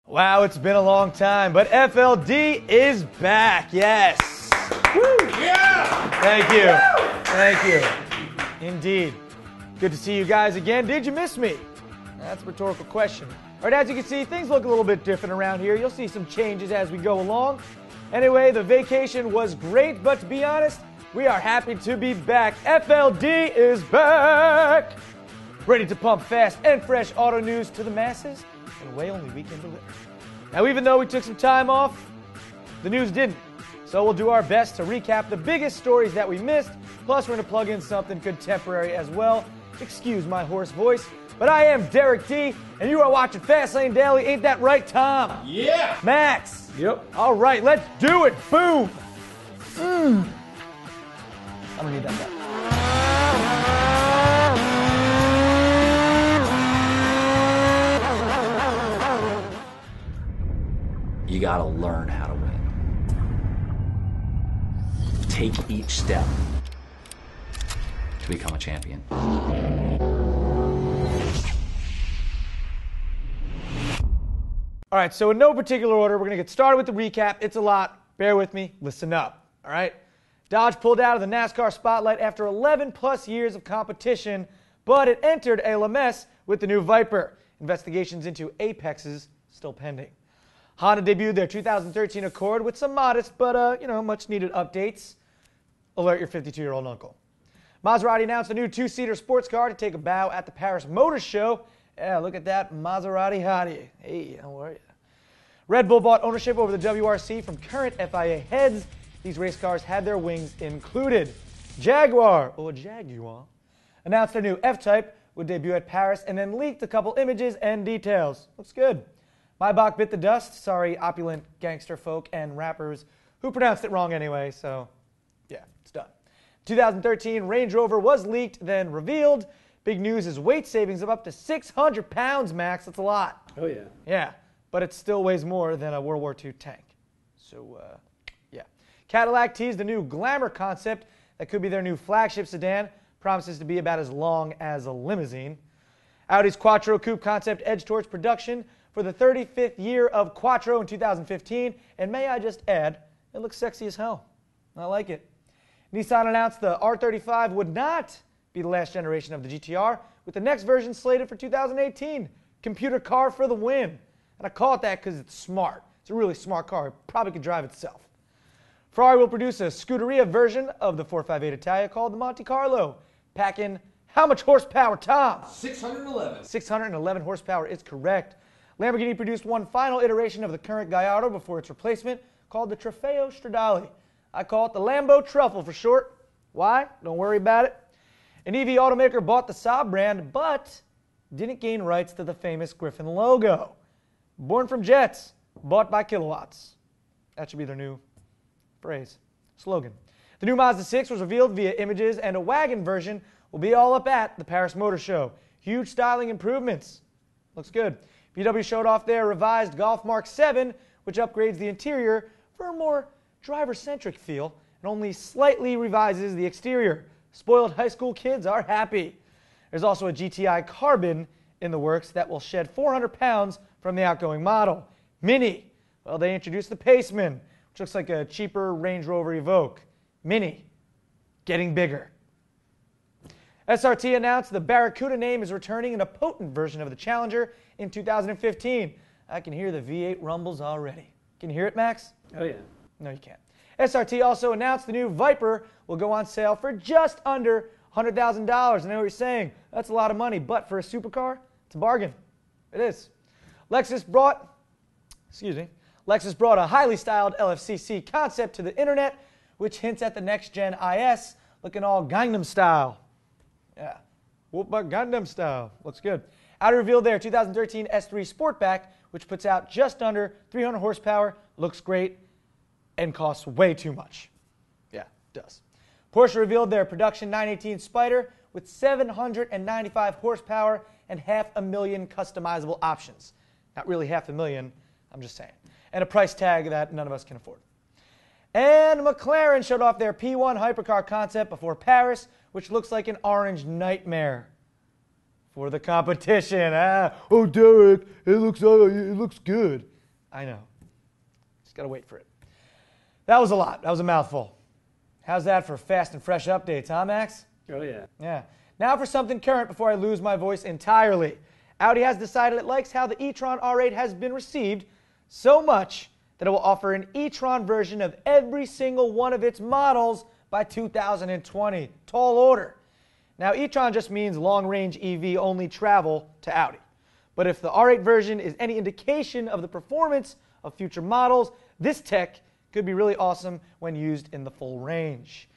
Wow, it's been a long time, but FLD is back, yes. Woo! Yeah! Thank you. Woo! Thank you. Indeed. Good to see you guys again. Did you miss me? That's a rhetorical question. All right, as you can see, things look a little bit different around here. You'll see some changes as we go along. Anyway, the vacation was great, but to be honest, we are happy to be back. FLD is back! Ready to pump fast and fresh auto news to the masses in a way only we can deliver. Now, even though we took some time off, the news didn't. So we'll do our best to recap the biggest stories that we missed, plus we're going to plug in something contemporary as well. Excuse my hoarse voice, but I am Derek D, and you are watching Fastlane Daily. Ain't that right, Tom? Yeah! Max? Yep. All right, let's do it. Boom! I'm going to need that back. You gotta learn how to win. Take each step to become a champion. All right, so in no particular order, we're going to get started with the recap. It's a lot. Bear with me. Listen up. All right? Dodge pulled out of the NASCAR spotlight after 11 plus years of competition, but it entered ALMS with the new Viper. Investigations into Apexes still pending. Honda debuted their 2013 Accord with some modest but, much needed updates. Alert your 52-year-old uncle. Maserati announced a new two-seater sports car to take a bow at the Paris Motor Show. Yeah, look at that Maserati hottie. Hey, how are you? Red Bull bought ownership over the WRC from current FIA heads. These race cars had their wings included. Jaguar announced their new F-Type would debut at Paris and then leaked a couple images and details. Looks good. Maybach bit the dust. Sorry, opulent gangster folk and rappers who pronounced it wrong anyway, so yeah, it's done. 2013 Range Rover was leaked, then revealed. Big news is weight savings of up to 600 pounds, Max. That's a lot. Oh, yeah. Yeah, but it still weighs more than a World War II tank. So, yeah. Cadillac teased a new Glamour concept that could be their new flagship sedan. Promises to be about as long as a limousine. Audi's Quattro Coupe concept edged towards production for the 35th year of Quattro in 2015. And may I just add, it looks sexy as hell. I like it. Nissan announced the R35 would not be the last generation of the GTR, with the next version slated for 2018. Computer car for the win. And I call it that because it's smart. It's a really smart car. It probably could drive itself. Ferrari will produce a Scuderia version of the 458 Italia called the Monte Carlo. Packing how much horsepower, Tom? 611. 611 horsepower is correct. Lamborghini produced one final iteration of the current Gallardo before its replacement, called the Trofeo Stradale. I call it the Lambo Truffle for short. Why? Don't worry about it. An EV automaker bought the Saab brand, but didn't gain rights to the famous Griffin logo. Born from jets, bought by kilowatts. That should be their new phrase, slogan. The new Mazda 6 was revealed via images, and a wagon version will be all up at the Paris Motor Show. Huge styling improvements. Looks good. VW showed off their revised Golf Mark 7, which upgrades the interior for a more driver-centric feel and only slightly revises the exterior. Spoiled high school kids are happy. There's also a GTI Carbon in the works that will shed 400 pounds from the outgoing model. Mini. Well, they introduced the Paceman, which looks like a cheaper Range Rover Evoque. Mini. Getting bigger. SRT announced the Barracuda name is returning in a potent version of the Challenger in 2015. I can hear the V8 rumbles already. Can you hear it, Max? Oh, yeah. No, you can't. SRT also announced the new Viper will go on sale for just under $100,000. I know what you're saying. That's a lot of money, but for a supercar, it's a bargain. It is. Lexus brought a highly styled LFCC concept to the internet, which hints at the next-gen IS looking all Gangnam style. Yeah. Whoop my Gangnam style. Looks good. Audi revealed their 2013 S3 Sportback, which puts out just under 300 horsepower, looks great, and costs way too much. Yeah, it does. Porsche revealed their production 918 Spyder with 795 horsepower and 500,000 customizable options. Not really 500,000, I'm just saying. And a price tag that none of us can afford. And McLaren showed off their P1 hypercar concept before Paris, which looks like an orange nightmare for the competition. Oh, Derek, it looks good. I know. Just got to wait for it. That was a lot. That was a mouthful. How's that for fast and fresh updates, huh, Max? Oh, yeah. Yeah. Now for something current before I lose my voice entirely. Audi has decided it likes how the e-tron R8 has been received so much that it will offer an e-tron version of every single one of its models by 2020. Tall order. Now, e-tron just means long-range EV only travel to Audi. But if the R8 version is any indication of the performance of future models, this tech could be really awesome when used in the full range.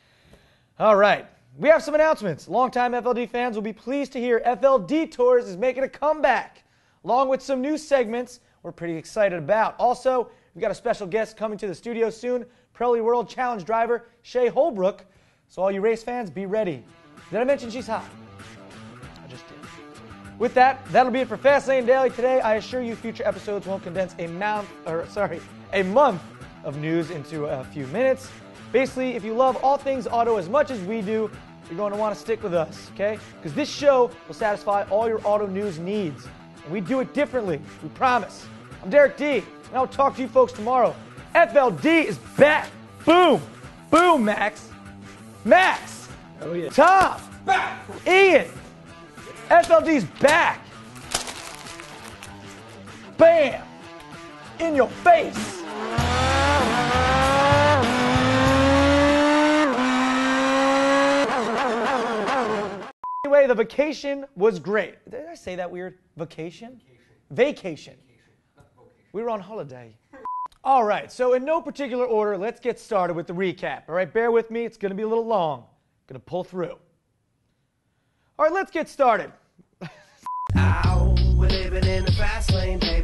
All right, we have some announcements. Longtime FLD fans will be pleased to hear FLD Tours is making a comeback, along with some new segments we're pretty excited about. Also, we've got a special guest coming to the studio soon, Pirelli World Challenge driver Shay Holbrook. So all you race fans, be ready. Did I mention she's hot? I just did. With that, that'll be it for Fastlane Daily today. I assure you future episodes won't condense a month of news into a few minutes. Basically, if you love all things auto as much as we do, you're going to want to stick with us, okay? Because this show will satisfy all your auto news needs. And we do it differently, we promise. I'm Derek D, and I'll talk to you folks tomorrow. FLD is back. Boom. Boom, Max. Max. Oh, yeah. Tom. Back. Ian. FLD's back. Bam. In your face. Anyway, the vacation was great. Did I say that weird? Vacation? Vacation. We were on holiday. All right, so in no particular order, let's get started with the recap. All right, bear with me. It's going to be a little long. Going to pull through. All right, let's get started. Ow, we're living in the fast lane, baby.